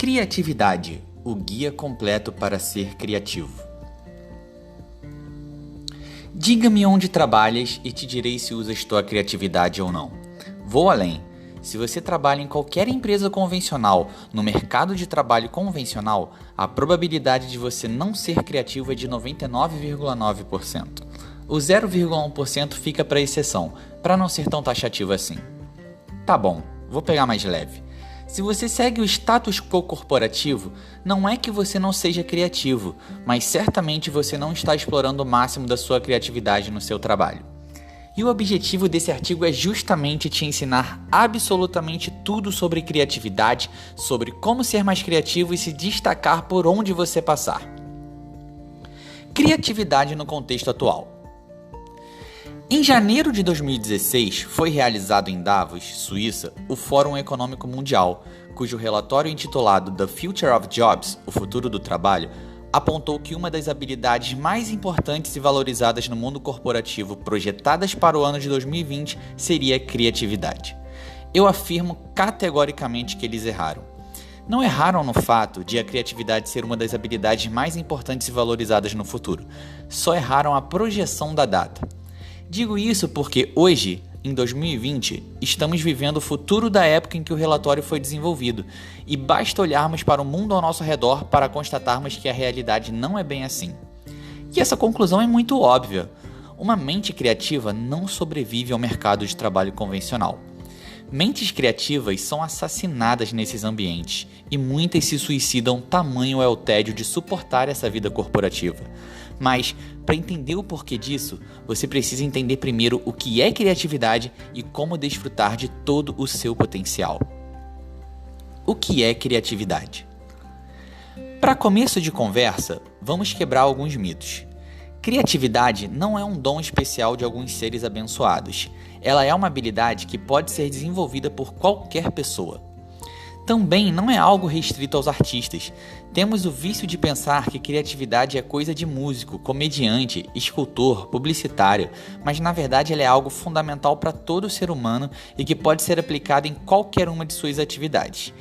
Criatividade, o guia completo para ser criativo. Diga-me onde trabalhas e te direi se usas tua criatividade ou não. Vou além. Se você trabalha em qualquer empresa convencional, no mercado de trabalho convencional, a probabilidade de você não ser criativo é de 99,9%. O 0,1% fica para exceção, para não ser tão taxativo assim. Tá bom, vou pegar mais leve. Se você segue o status quo corporativo, não é que você não seja criativo, mas certamente você não está explorando o máximo da sua criatividade no seu trabalho. E o objetivo desse artigo é justamente te ensinar absolutamente tudo sobre criatividade, sobre como ser mais criativo e se destacar por onde você passar. Criatividade no contexto atual. Em janeiro de 2016, foi realizado em Davos, Suíça, o Fórum Econômico Mundial, cujo relatório intitulado The Future of Jobs, o futuro do trabalho, apontou que uma das habilidades mais importantes e valorizadas no mundo corporativo projetadas para o ano de 2020 seria a criatividade. Eu afirmo categoricamente que eles erraram. Não erraram no fato de a criatividade ser uma das habilidades mais importantes e valorizadas no futuro, só erraram a projeção da data. Digo isso porque hoje, em 2020, estamos vivendo o futuro da época em que o relatório foi desenvolvido, e basta olharmos para o mundo ao nosso redor para constatarmos que a realidade não é bem assim. E essa conclusão é muito óbvia. Uma mente criativa não sobrevive ao mercado de trabalho convencional. Mentes criativas são assassinadas nesses ambientes, e muitas se suicidam, tamanho é o tédio de suportar essa vida corporativa. Mas, para entender o porquê disso, você precisa entender primeiro o que é criatividade e como desfrutar de todo o seu potencial. O que é criatividade? Para começo de conversa, vamos quebrar alguns mitos. Criatividade não é um dom especial de alguns seres abençoados. Ela é uma habilidade que pode ser desenvolvida por qualquer pessoa. Também não é algo restrito aos artistas. Temos o vício de pensar que criatividade é coisa de músico, comediante, escultor, publicitário, mas na verdade ela é algo fundamental para todo ser humano e que pode ser aplicado em qualquer uma de suas atividades.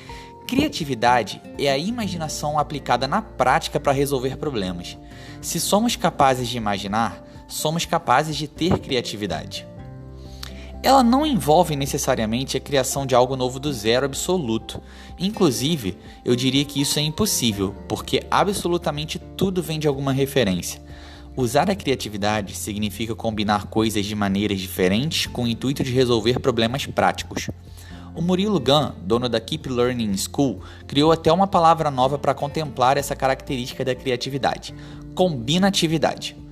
Criatividade é a imaginação aplicada na prática para resolver problemas. Se somos capazes de imaginar, somos capazes de ter criatividade. Ela não envolve necessariamente a criação de algo novo do zero absoluto. Inclusive, eu diria que isso é impossível, porque absolutamente tudo vem de alguma referência. Usar a criatividade significa combinar coisas de maneiras diferentes com o intuito de resolver problemas práticos. O Murilo Gun, dono da Keep Learning School, criou até uma palavra nova para contemplar essa característica da criatividade: combinatividade.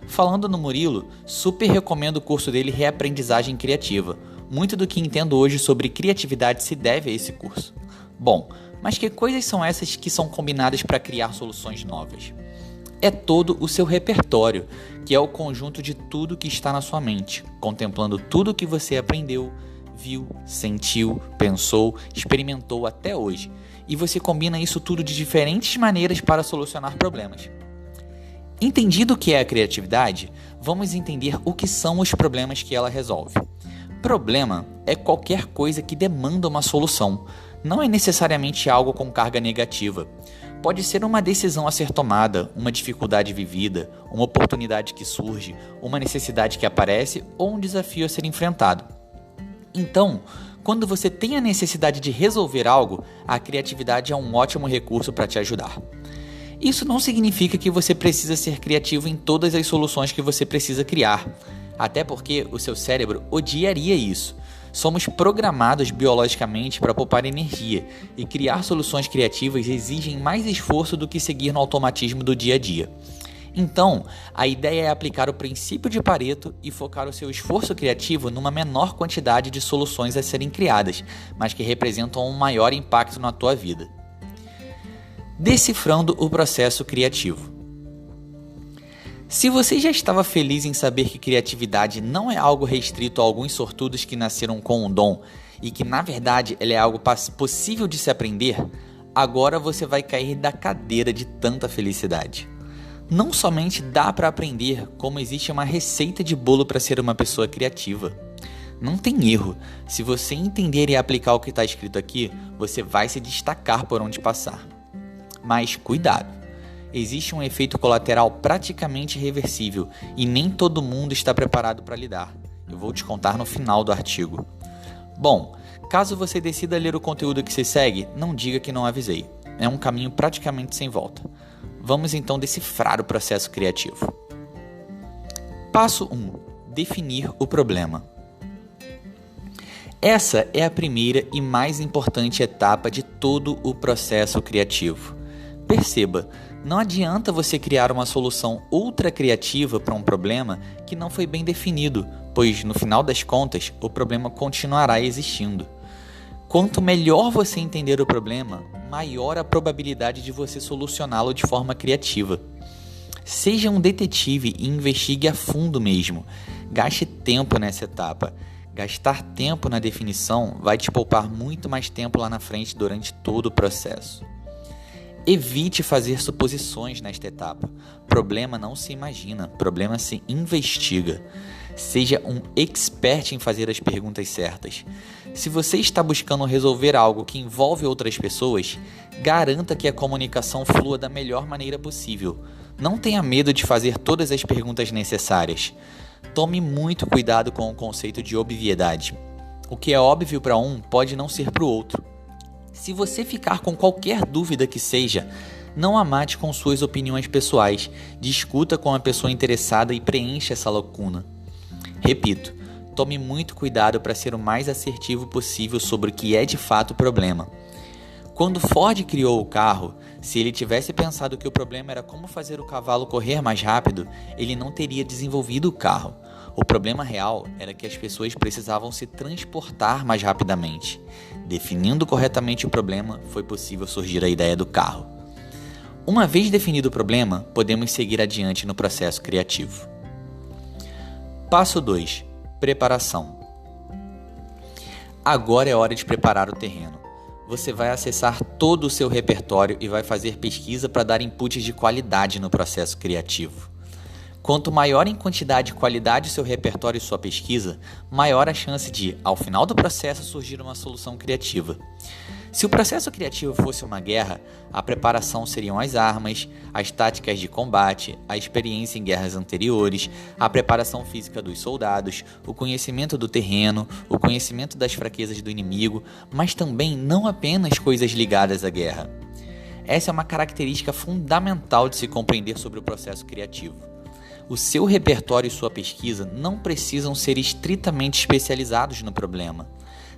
Falando no Murilo, super recomendo o curso dele Reaprendizagem Criativa. Muito do que entendo hoje sobre criatividade se deve a esse curso. Bom, mas que coisas são essas que são combinadas para criar soluções novas? É todo o seu repertório, que é o conjunto de tudo que está na sua mente, contemplando tudo que você aprendeu, viu, sentiu, pensou, experimentou até hoje. E você combina isso tudo de diferentes maneiras para solucionar problemas. Entendido o que é a criatividade, vamos entender o que são os problemas que ela resolve. Problema é qualquer coisa que demanda uma solução. Não é necessariamente algo com carga negativa. Pode ser uma decisão a ser tomada, uma dificuldade vivida, uma oportunidade que surge, uma necessidade que aparece ou um desafio a ser enfrentado. Então, quando você tem a necessidade de resolver algo, a criatividade é um ótimo recurso para te ajudar. Isso não significa que você precisa ser criativo em todas as soluções que você precisa criar, até porque o seu cérebro odiaria isso. Somos programados biologicamente para poupar energia, e criar soluções criativas exigem mais esforço do que seguir no automatismo do dia a dia. Então, a ideia é aplicar o princípio de Pareto e focar o seu esforço criativo numa menor quantidade de soluções a serem criadas, mas que representam um maior impacto na tua vida. Decifrando o processo criativo. Se você já estava feliz em saber que criatividade não é algo restrito a alguns sortudos que nasceram com um dom e que na verdade ela é algo possível de se aprender, agora você vai cair da cadeira de tanta felicidade. Não somente dá para aprender, como existe uma receita de bolo para ser uma pessoa criativa. Não tem erro. Se você entender e aplicar o que está escrito aqui, você vai se destacar por onde passar. Mas cuidado! Existe um efeito colateral praticamente irreversível e nem todo mundo está preparado para lidar. Eu vou te contar no final do artigo. Bom, caso você decida ler o conteúdo que se segue, não diga que não avisei. É um caminho praticamente sem volta. Vamos então decifrar o processo criativo. Passo 1. Definir o problema. Essa é a primeira e mais importante etapa de todo o processo criativo. Perceba, não adianta você criar uma solução ultra criativa para um problema que não foi bem definido, pois no final das contas o problema continuará existindo. Quanto melhor você entender o problema, maior a probabilidade de você solucioná-lo de forma criativa. Seja um detetive e investigue a fundo mesmo. Gaste tempo nessa etapa. Gastar tempo na definição vai te poupar muito mais tempo lá na frente durante todo o processo. Evite fazer suposições nesta etapa. Problema não se imagina, problema se investiga. Seja um expert em fazer as perguntas certas. Se você está buscando resolver algo que envolve outras pessoas, garanta que a comunicação flua da melhor maneira possível. Não tenha medo de fazer todas as perguntas necessárias. Tome muito cuidado com o conceito de obviedade. O que é óbvio para um pode não ser para o outro. Se você ficar com qualquer dúvida que seja, não a mate com suas opiniões pessoais. Discuta com a pessoa interessada e preencha essa lacuna. Repito, tome muito cuidado para ser o mais assertivo possível sobre o que é de fato o problema. Quando Ford criou o carro, se ele tivesse pensado que o problema era como fazer o cavalo correr mais rápido, ele não teria desenvolvido o carro. O problema real era que as pessoas precisavam se transportar mais rapidamente. Definindo corretamente o problema, foi possível surgir a ideia do carro. Uma vez definido o problema, podemos seguir adiante no processo criativo. Passo 2. Preparação. Agora é hora de preparar o terreno. Você vai acessar todo o seu repertório e vai fazer pesquisa para dar inputs de qualidade no processo criativo. Quanto maior em quantidade e qualidade o seu repertório e sua pesquisa, maior a chance de, ao final do processo, surgir uma solução criativa. Se o processo criativo fosse uma guerra, a preparação seriam as armas, as táticas de combate, a experiência em guerras anteriores, a preparação física dos soldados, o conhecimento do terreno, o conhecimento das fraquezas do inimigo, mas também não apenas coisas ligadas à guerra. Essa é uma característica fundamental de se compreender sobre o processo criativo. O seu repertório e sua pesquisa não precisam ser estritamente especializados no problema.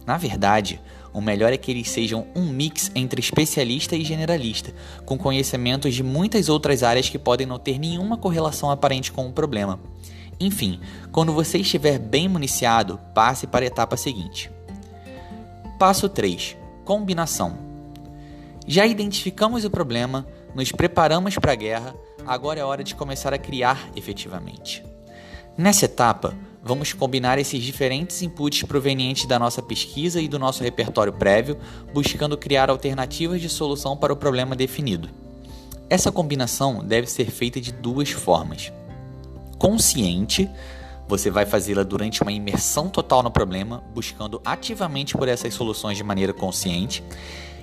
Na verdade, o melhor é que eles sejam um mix entre especialista e generalista, com conhecimentos de muitas outras áreas que podem não ter nenhuma correlação aparente com o problema. Enfim, quando você estiver bem municiado, passe para a etapa seguinte. Passo 3. Combinação. Já identificamos o problema, nos preparamos para a guerra, agora é hora de começar a criar efetivamente. Nessa etapa, vamos combinar esses diferentes inputs provenientes da nossa pesquisa e do nosso repertório prévio, buscando criar alternativas de solução para o problema definido. Essa combinação deve ser feita de duas formas. Consciente, você vai fazê-la durante uma imersão total no problema, buscando ativamente por essas soluções de maneira consciente,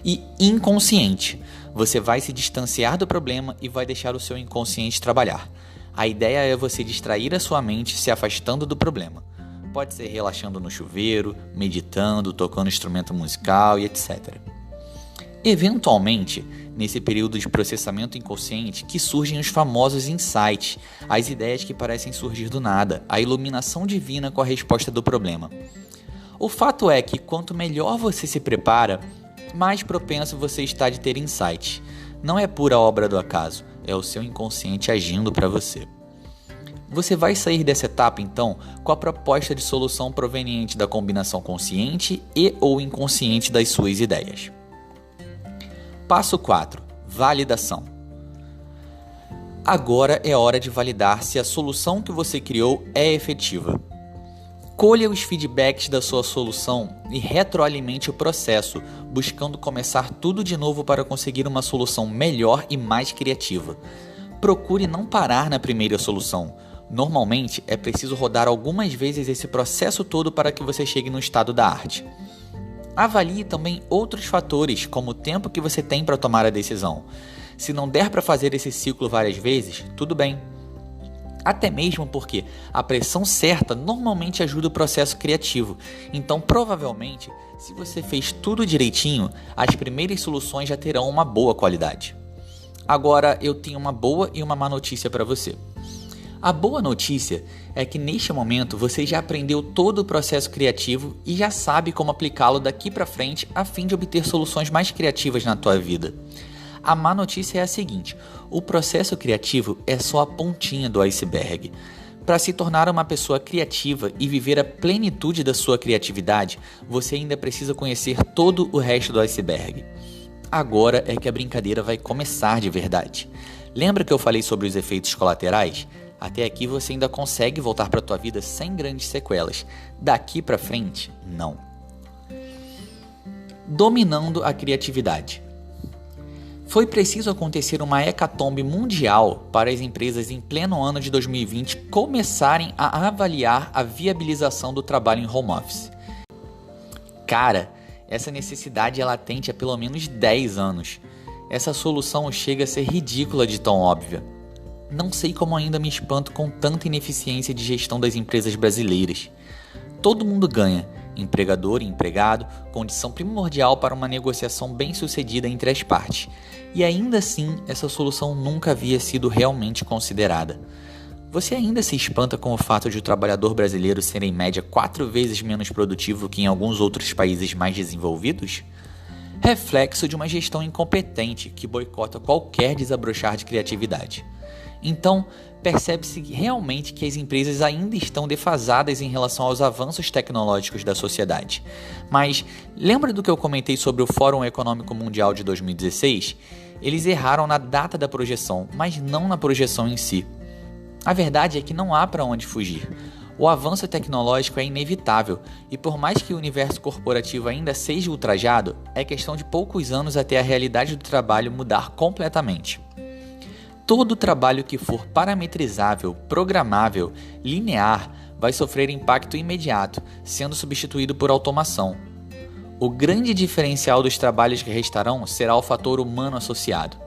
e inconsciente, você vai se distanciar do problema e vai deixar o seu inconsciente trabalhar. A ideia é você distrair a sua mente se afastando do problema. Pode ser relaxando no chuveiro, meditando, tocando instrumento musical e etc. Eventualmente, nesse período de processamento inconsciente, que surgem os famosos insights, as ideias que parecem surgir do nada, a iluminação divina com a resposta do problema. O fato é que quanto melhor você se prepara, mais propenso você está de ter insights. Não é pura obra do acaso, é o seu inconsciente agindo para você. Você vai sair dessa etapa, então, com a proposta de solução proveniente da combinação consciente e ou inconsciente das suas ideias. Passo 4. Validação. Agora é hora de validar se a solução que você criou é efetiva. Colha os feedbacks da sua solução e retroalimente o processo, buscando começar tudo de novo para conseguir uma solução melhor e mais criativa. Procure não parar na primeira solução. Normalmente, é preciso rodar algumas vezes esse processo todo para que você chegue no estado da arte. Avalie também outros fatores, como o tempo que você tem para tomar a decisão. Se não der para fazer esse ciclo várias vezes, tudo bem. Até mesmo porque a pressão certa normalmente ajuda o processo criativo. Então, provavelmente, se você fez tudo direitinho, as primeiras soluções já terão uma boa qualidade. Agora, eu tenho uma boa e uma má notícia para você. A boa notícia é que neste momento você já aprendeu todo o processo criativo e já sabe como aplicá-lo daqui para frente a fim de obter soluções mais criativas na tua vida. A má notícia é a seguinte: o processo criativo é só a pontinha do iceberg. Para se tornar uma pessoa criativa e viver a plenitude da sua criatividade, você ainda precisa conhecer todo o resto do iceberg. Agora é que a brincadeira vai começar de verdade. Lembra que eu falei sobre os efeitos colaterais? Até aqui você ainda consegue voltar para a tua vida sem grandes sequelas. Daqui para frente, não. Dominando a criatividade. Foi preciso acontecer uma hecatombe mundial para as empresas em pleno ano de 2020 começarem a avaliar a viabilização do trabalho em home office. Cara, essa necessidade é latente há pelo menos 10 anos. Essa solução chega a ser ridícula de tão óbvia. Não sei como ainda me espanto com tanta ineficiência de gestão das empresas brasileiras. Todo mundo ganha, empregador e empregado, condição primordial para uma negociação bem-sucedida entre as partes. E ainda assim, essa solução nunca havia sido realmente considerada. Você ainda se espanta com o fato de o trabalhador brasileiro ser em média 4 vezes menos produtivo que em alguns outros países mais desenvolvidos? Reflexo de uma gestão incompetente que boicota qualquer desabrochar de criatividade. Então, percebe-se realmente que as empresas ainda estão defasadas em relação aos avanços tecnológicos da sociedade. Mas lembra do que eu comentei sobre o Fórum Econômico Mundial de 2016? Eles erraram na data da projeção, mas não na projeção em si. A verdade é que não há para onde fugir. O avanço tecnológico é inevitável e por mais que o universo corporativo ainda seja ultrajado, é questão de poucos anos até a realidade do trabalho mudar completamente. Todo trabalho que for parametrizável, programável, linear, vai sofrer impacto imediato, sendo substituído por automação. O grande diferencial dos trabalhos que restarão será o fator humano associado.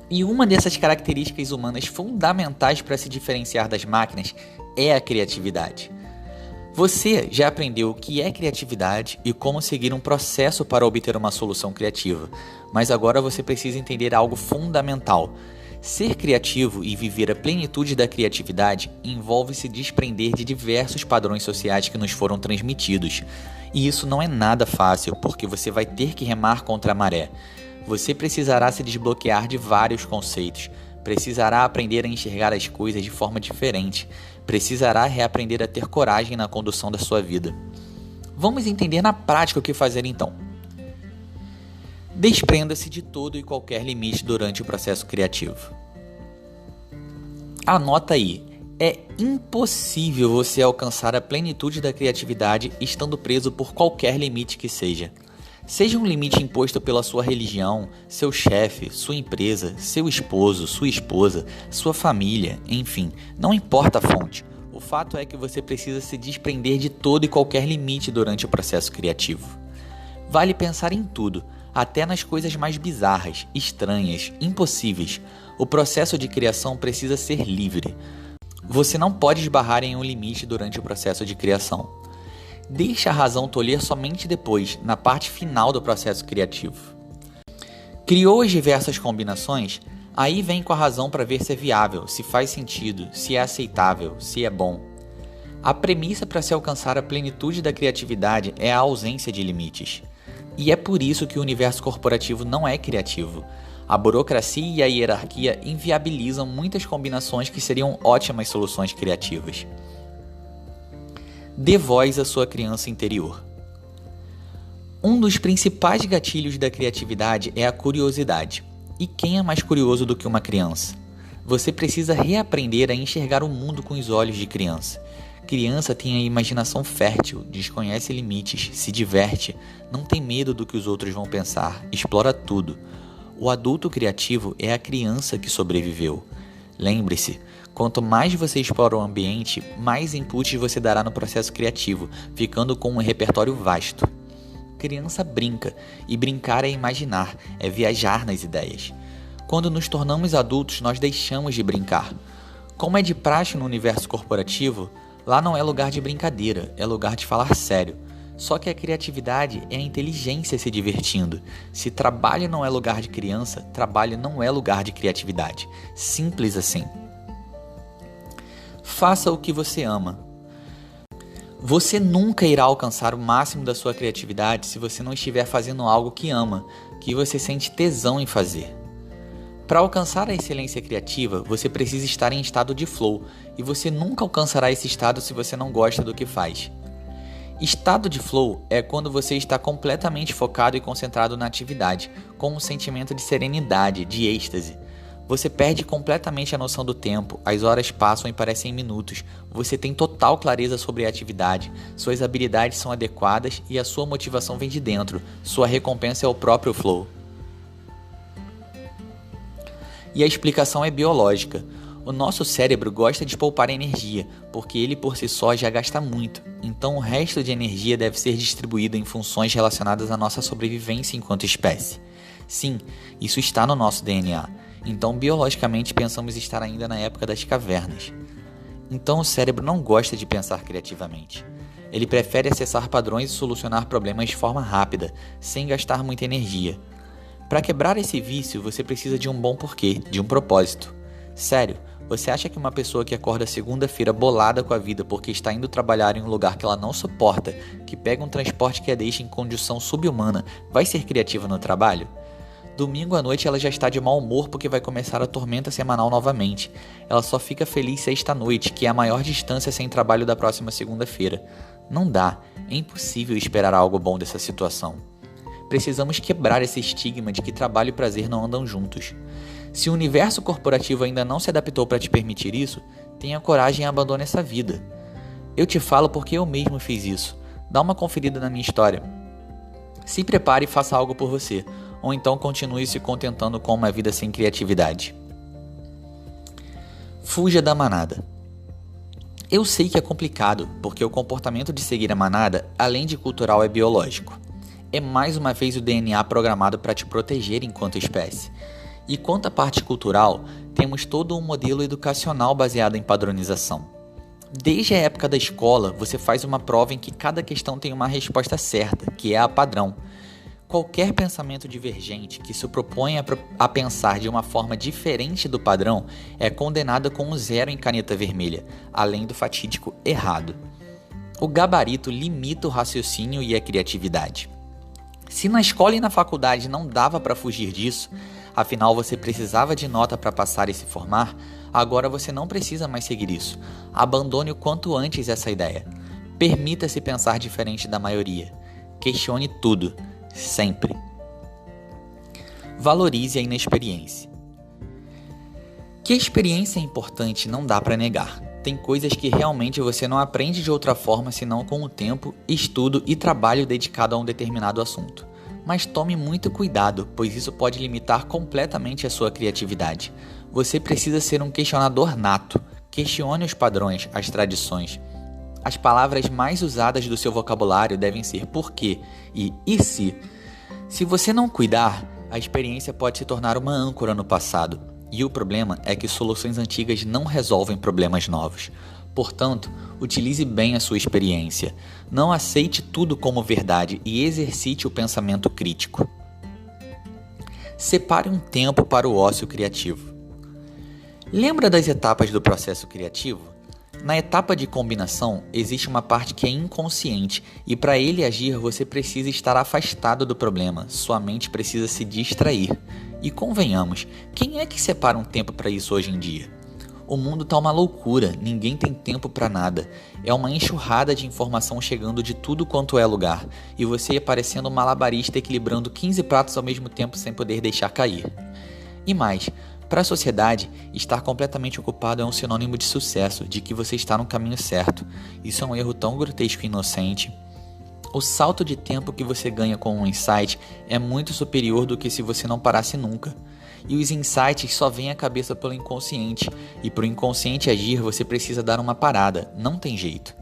E uma dessas características humanas fundamentais para se diferenciar das máquinas é a criatividade. Você já aprendeu o que é criatividade e como seguir um processo para obter uma solução criativa, mas agora você precisa entender algo fundamental. Ser criativo e viver a plenitude da criatividade envolve se desprender de diversos padrões sociais que nos foram transmitidos. E isso não é nada fácil, porque você vai ter que remar contra a maré. Você precisará se desbloquear de vários conceitos, precisará aprender a enxergar as coisas de forma diferente, precisará reaprender a ter coragem na condução da sua vida. Vamos entender na prática o que fazer então. Desprenda-se de todo e qualquer limite durante o processo criativo. Anota aí, é impossível você alcançar a plenitude da criatividade estando preso por qualquer limite que seja. Seja um limite imposto pela sua religião, seu chefe, sua empresa, seu esposo, sua esposa, sua família, enfim, não importa a fonte. O fato é que você precisa se desprender de todo e qualquer limite durante o processo criativo. Vale pensar em tudo, até nas coisas mais bizarras, estranhas, impossíveis. O processo de criação precisa ser livre. Você não pode esbarrar em um limite durante o processo de criação. Deixe a razão tolher somente depois, na parte final do processo criativo. Criou as diversas combinações? Aí vem com a razão para ver se é viável, se faz sentido, se é aceitável, se é bom. A premissa para se alcançar a plenitude da criatividade é a ausência de limites. E é por isso que o universo corporativo não é criativo. A burocracia e a hierarquia inviabilizam muitas combinações que seriam ótimas soluções criativas. Dê voz à sua criança interior. Um dos principais gatilhos da criatividade é a curiosidade. E quem é mais curioso do que uma criança? Você precisa reaprender a enxergar o mundo com os olhos de criança. Criança tem a imaginação fértil, desconhece limites, se diverte, não tem medo do que os outros vão pensar, explora tudo. O adulto criativo é a criança que sobreviveu. Lembre-se, Quanto mais você explora o ambiente, mais inputs você dará no processo criativo, ficando com um repertório vasto. Criança brinca, e brincar é imaginar, é viajar nas ideias. Quando nos tornamos adultos, nós deixamos de brincar. Como é de praxe no universo corporativo, lá não é lugar de brincadeira, é lugar de falar sério. Só que a criatividade é a inteligência se divertindo. Se trabalho não é lugar de criança, trabalho não é lugar de criatividade. Simples assim. Faça o que você ama. Você nunca irá alcançar o máximo da sua criatividade se você não estiver fazendo algo que ama, que você sente tesão em fazer. Para alcançar a excelência criativa, você precisa estar em estado de flow, e você nunca alcançará esse estado se você não gosta do que faz. Estado de flow é quando você está completamente focado e concentrado na atividade, com um sentimento de serenidade, de êxtase. Você perde completamente a noção do tempo, as horas passam e parecem minutos, você tem total clareza sobre a atividade, suas habilidades são adequadas e a sua motivação vem de dentro, sua recompensa é o próprio flow. E a explicação é biológica. O nosso cérebro gosta de poupar energia, porque ele por si só já gasta muito, então o resto de energia deve ser distribuído em funções relacionadas à nossa sobrevivência enquanto espécie. Sim, isso está no nosso DNA. Então, biologicamente, pensamos estar ainda na época das cavernas. Então, o cérebro não gosta de pensar criativamente. Ele prefere acessar padrões e solucionar problemas de forma rápida, sem gastar muita energia. Para quebrar esse vício, você precisa de um bom porquê, de um propósito. Sério, você acha que uma pessoa que acorda segunda-feira bolada com a vida porque está indo trabalhar em um lugar que ela não suporta, que pega um transporte que a deixa em condição subhumana, vai ser criativa no trabalho? Domingo à noite ela já está de mau humor porque vai começar a tormenta semanal novamente. Ela só fica feliz sexta-noite, que é a maior distância sem trabalho da próxima segunda-feira. Não dá, é impossível esperar algo bom dessa situação. Precisamos quebrar esse estigma de que trabalho e prazer não andam juntos. Se o universo corporativo ainda não se adaptou para te permitir isso, tenha coragem e abandone essa vida. Eu te falo porque eu mesmo fiz isso. Dá uma conferida na minha história. Se prepare e faça algo por você, ou então continue se contentando com uma vida sem criatividade. Fuja da manada. Eu sei que é complicado, porque o comportamento de seguir a manada, além de cultural, é biológico. É mais uma vez o DNA programado para te proteger enquanto espécie. E quanto à parte cultural, temos todo um modelo educacional baseado em padronização. Desde a época da escola, você faz uma prova em que cada questão tem uma resposta certa, que é a padrão. Qualquer pensamento divergente que se propõe a pensar de uma forma diferente do padrão é condenado com um 0 em caneta vermelha, além do fatídico errado. O gabarito limita o raciocínio e a criatividade. Se na escola e na faculdade não dava para fugir disso, afinal você precisava de nota para passar e se formar, agora você não precisa mais seguir isso. Abandone o quanto antes essa ideia. Permita-se pensar diferente da maioria. Questione tudo. Sempre. Valorize a inexperiência. Que a experiência é importante não dá para negar. Tem coisas que realmente você não aprende de outra forma senão com o tempo, estudo e trabalho dedicado a um determinado assunto. Mas tome muito cuidado, pois isso pode limitar completamente a sua criatividade. Você precisa ser um questionador nato. Questione os padrões, as tradições. As palavras mais usadas do seu vocabulário devem ser porquê e se. Se você não cuidar, a experiência pode se tornar uma âncora no passado. E o problema é que soluções antigas não resolvem problemas novos. Portanto, utilize bem a sua experiência. Não aceite tudo como verdade e exercite o pensamento crítico. Separe um tempo para o ócio criativo. Lembra das etapas do processo criativo? Na etapa de combinação, existe uma parte que é inconsciente e para ele agir você precisa estar afastado do problema, sua mente precisa se distrair. E convenhamos, quem é que separa um tempo para isso hoje em dia? O mundo tá uma loucura, ninguém tem tempo para nada. É uma enxurrada de informação chegando de tudo quanto é lugar e você parecendo um malabarista equilibrando 15 pratos ao mesmo tempo sem poder deixar cair. E mais, para a sociedade, estar completamente ocupado é um sinônimo de sucesso, de que você está no caminho certo. Isso é um erro tão grotesco e inocente. O salto de tempo que você ganha com um insight é muito superior do que se você não parasse nunca. e os insights só vêm à cabeça pelo inconsciente, e para o inconsciente agir você precisa dar uma parada, não tem jeito.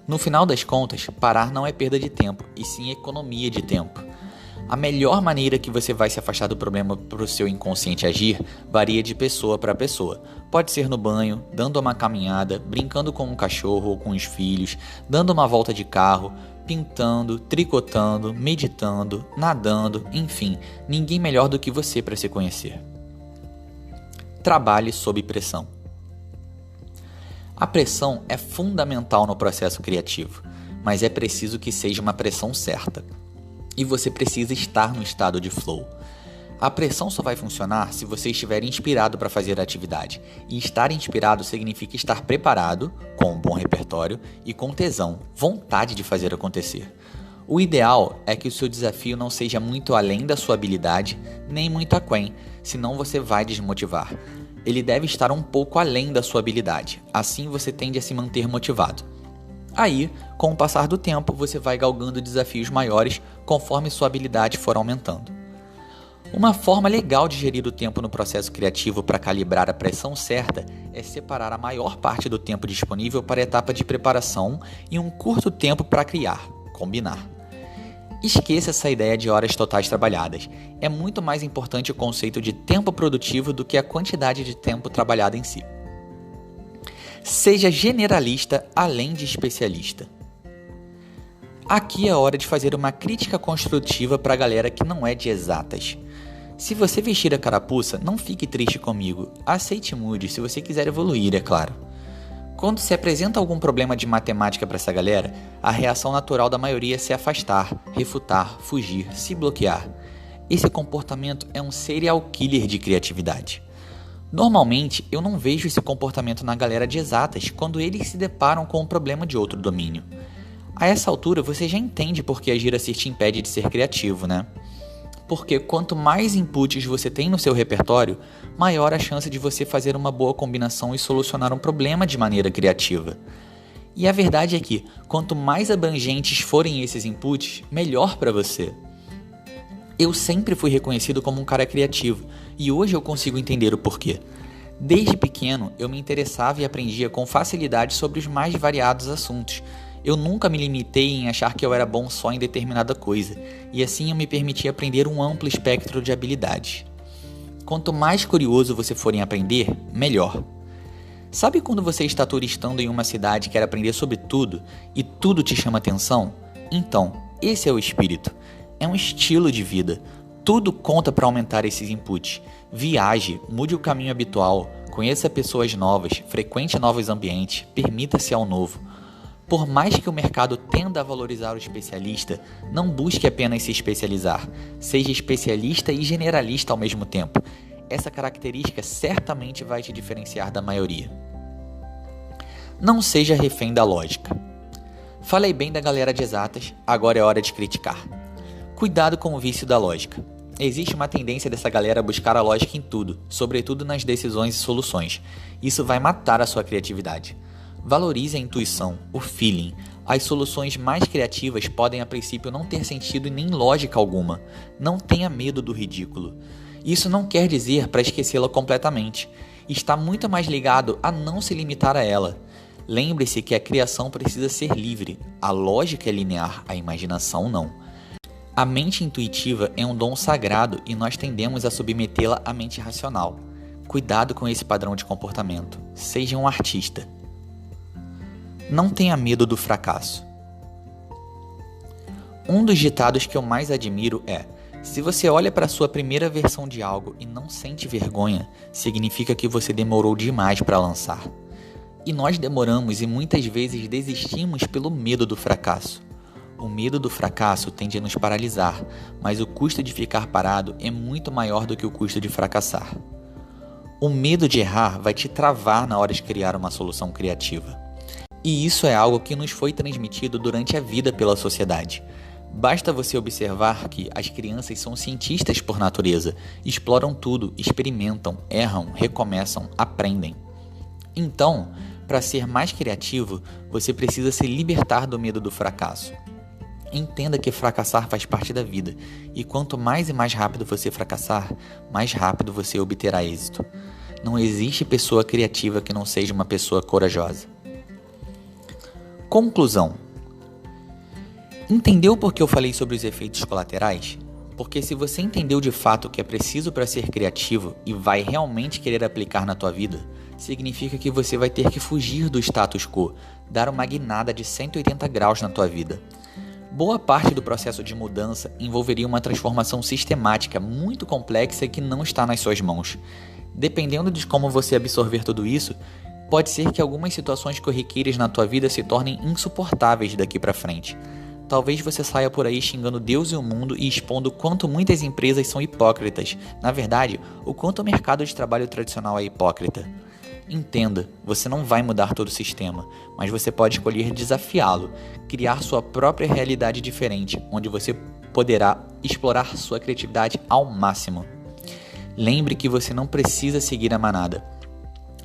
No final das contas, parar não é perda de tempo, e sim economia de tempo. A melhor maneira que você vai se afastar do problema para o seu inconsciente agir varia de pessoa para pessoa. Pode ser no banho, dando uma caminhada, brincando com um cachorro ou com os filhos, dando uma volta de carro, pintando, tricotando, meditando, nadando, enfim, ninguém melhor do que você para se conhecer. Trabalhe sob pressão. A pressão é fundamental no processo criativo, mas é preciso que seja uma pressão certa. E você precisa estar no estado de flow. A pressão só vai funcionar se você estiver inspirado para fazer a atividade. E estar inspirado significa estar preparado, com um bom repertório e com tesão, vontade de fazer acontecer. O ideal é que o seu desafio não seja muito além da sua habilidade, nem muito aquém, senão você vai desmotivar. Ele deve estar um pouco além da sua habilidade, assim você tende a se manter motivado. Aí, com o passar do tempo, você vai galgando desafios maiores conforme sua habilidade for aumentando. Uma forma legal de gerir o tempo no processo criativo para calibrar a pressão certa é separar a maior parte do tempo disponível para a etapa de preparação e um curto tempo para criar, combinar. Esqueça essa ideia de horas totais trabalhadas. É muito mais importante o conceito de tempo produtivo do que a quantidade de tempo trabalhado em si. Seja generalista além de especialista. Aqui é a hora de fazer uma crítica construtiva para a galera que não é de exatas. Se você vestir a carapuça, não fique triste comigo. Aceite e mude se você quiser evoluir, é claro. Quando se apresenta algum problema de matemática para essa galera, a reação natural da maioria é se afastar, refutar, fugir, se bloquear. Esse comportamento é um serial killer de criatividade. Normalmente, eu não vejo esse comportamento na galera de exatas quando eles se deparam com um problema de outro domínio. A essa altura, você já entende por que agir assim te impede de ser criativo, né? Porque quanto mais inputs você tem no seu repertório, maior a chance de você fazer uma boa combinação e solucionar um problema de maneira criativa. E a verdade é que, quanto mais abrangentes forem esses inputs, melhor para você. Eu sempre fui reconhecido como um cara criativo, e hoje eu consigo entender o porquê. Desde pequeno, eu me interessava e aprendia com facilidade sobre os mais variados assuntos. Eu nunca me limitei em achar que eu era bom só em determinada coisa, e assim eu me permiti aprender um amplo espectro de habilidades. Quanto mais curioso você for em aprender, melhor. Sabe quando você está turistando em uma cidade e quer aprender sobre tudo, e tudo te chama atenção? Então, esse é o espírito. É um estilo de vida. Tudo conta para aumentar esses inputs. Viaje, mude o caminho habitual, conheça pessoas novas, frequente novos ambientes, permita-se ao novo. Por mais que o mercado tenda a valorizar o especialista, não busque apenas se especializar. Seja especialista e generalista ao mesmo tempo. Essa característica certamente vai te diferenciar da maioria. Não seja refém da lógica. Falei bem da galera de exatas, agora é hora de criticar. Cuidado com o vício da lógica. Existe uma tendência dessa galera a buscar a lógica em tudo, sobretudo nas decisões e soluções. Isso vai matar a sua criatividade. Valorize a intuição, o feeling. As soluções mais criativas podem a princípio não ter sentido e nem lógica alguma. Não tenha medo do ridículo. Isso não quer dizer para esquecê-la completamente. Está muito mais ligado a não se limitar a ela. Lembre-se que a criação precisa ser livre. A lógica é linear, a imaginação não. A mente intuitiva é um dom sagrado e nós tendemos a submetê-la à mente racional. Cuidado com esse padrão de comportamento. Seja um artista. Não tenha medo do fracasso. Um dos ditados que eu mais admiro é: se você olha para a sua primeira versão de algo e não sente vergonha, significa que você demorou demais para lançar. E nós demoramos e muitas vezes desistimos pelo medo do fracasso. O medo do fracasso tende a nos paralisar, mas o custo de ficar parado é muito maior do que o custo de fracassar. O medo de errar vai te travar na hora de criar uma solução criativa. E isso é algo que nos foi transmitido durante a vida pela sociedade. Basta você observar que as crianças são cientistas por natureza, exploram tudo, experimentam, erram, recomeçam, aprendem. Então, para ser mais criativo, você precisa se libertar do medo do fracasso. Entenda que fracassar faz parte da vida, e quanto mais e mais rápido você fracassar, mais rápido você obterá êxito. Não existe pessoa criativa que não seja uma pessoa corajosa. Conclusão. Entendeu por que eu falei sobre os efeitos colaterais? Porque se você entendeu de fato o que é preciso para ser criativo e vai realmente querer aplicar na tua vida, significa que você vai ter que fugir do status quo, dar uma guinada de 180 graus na tua vida. Boa parte do processo de mudança envolveria uma transformação sistemática muito complexa que não está nas suas mãos. Dependendo de como você absorver tudo isso, pode ser que algumas situações corriqueiras na tua vida se tornem insuportáveis daqui para frente. Talvez você saia por aí xingando Deus e o mundo e expondo o quanto muitas empresas são hipócritas. Na verdade, o quanto o mercado de trabalho tradicional é hipócrita. Entenda, você não vai mudar todo o sistema, mas você pode escolher desafiá-lo, criar sua própria realidade diferente, onde você poderá explorar sua criatividade ao máximo. Lembre que você não precisa seguir a manada.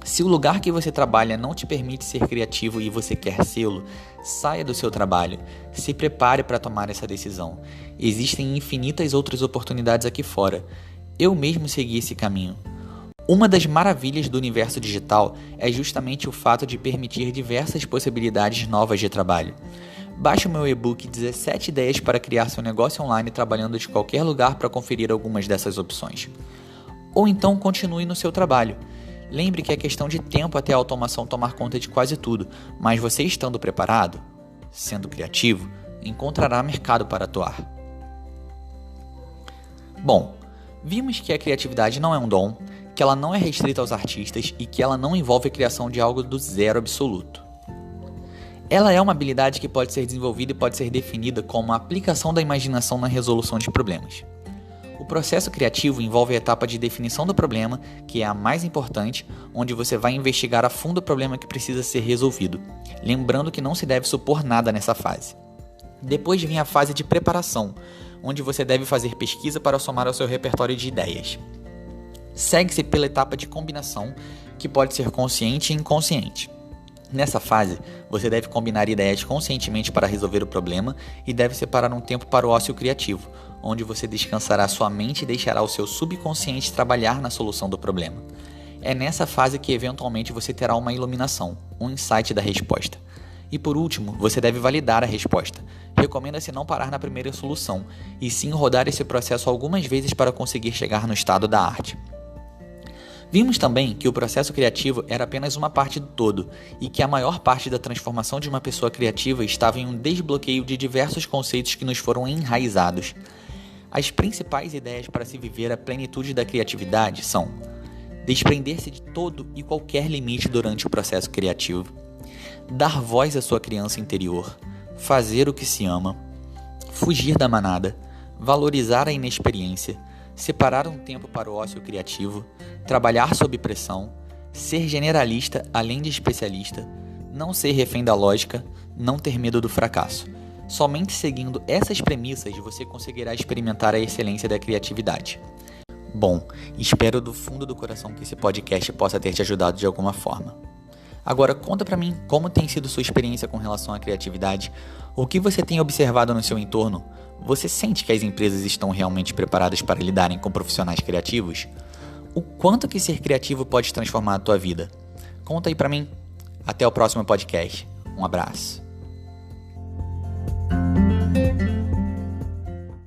Se o lugar que você trabalha não te permite ser criativo e você quer sê-lo, saia do seu trabalho. Se prepare para tomar essa decisão. Existem infinitas outras oportunidades aqui fora. Eu mesmo segui esse caminho. Uma das maravilhas do universo digital é justamente o fato de permitir diversas possibilidades novas de trabalho. Baixe o meu e-book 17 ideias para criar seu negócio online trabalhando de qualquer lugar para conferir algumas dessas opções. Ou então continue no seu trabalho. Lembre que é questão de tempo até a automação tomar conta de quase tudo, mas você estando preparado, sendo criativo, encontrará mercado para atuar. Bom, vimos que a criatividade não é um dom, que ela não é restrita aos artistas e que ela não envolve a criação de algo do zero absoluto. Ela é uma habilidade que pode ser desenvolvida e pode ser definida como a aplicação da imaginação na resolução de problemas. O processo criativo envolve a etapa de definição do problema, que é a mais importante, onde você vai investigar a fundo o problema que precisa ser resolvido, lembrando que não se deve supor nada nessa fase. Depois vem a fase de preparação, onde você deve fazer pesquisa para somar ao seu repertório de ideias. Segue-se pela etapa de combinação, que pode ser consciente e inconsciente. Nessa fase, você deve combinar ideias conscientemente para resolver o problema e deve separar um tempo para o ócio criativo, onde você descansará sua mente e deixará o seu subconsciente trabalhar na solução do problema. É nessa fase que eventualmente você terá uma iluminação, um insight da resposta. E por último, você deve validar a resposta. Recomenda-se não parar na primeira solução, e sim rodar esse processo algumas vezes para conseguir chegar no estado da arte. Vimos também que o processo criativo era apenas uma parte do todo e que a maior parte da transformação de uma pessoa criativa estava em um desbloqueio de diversos conceitos que nos foram enraizados. As principais ideias para se viver a plenitude da criatividade são: desprender-se de todo e qualquer limite durante o processo criativo, dar voz à sua criança interior, fazer o que se ama, fugir da manada, valorizar a inexperiência, separar um tempo para o ócio criativo, trabalhar sob pressão, ser generalista além de especialista, não ser refém da lógica, não ter medo do fracasso. Somente seguindo essas premissas você conseguirá experimentar a excelência da criatividade. Bom, espero do fundo do coração que esse podcast possa ter te ajudado de alguma forma. Agora conta pra mim como tem sido sua experiência com relação à criatividade, o que você tem observado no seu entorno. Você sente que as empresas estão realmente preparadas para lidarem com profissionais criativos? O quanto que ser criativo pode transformar a tua vida? Conta aí pra mim. Até o próximo podcast. Um abraço.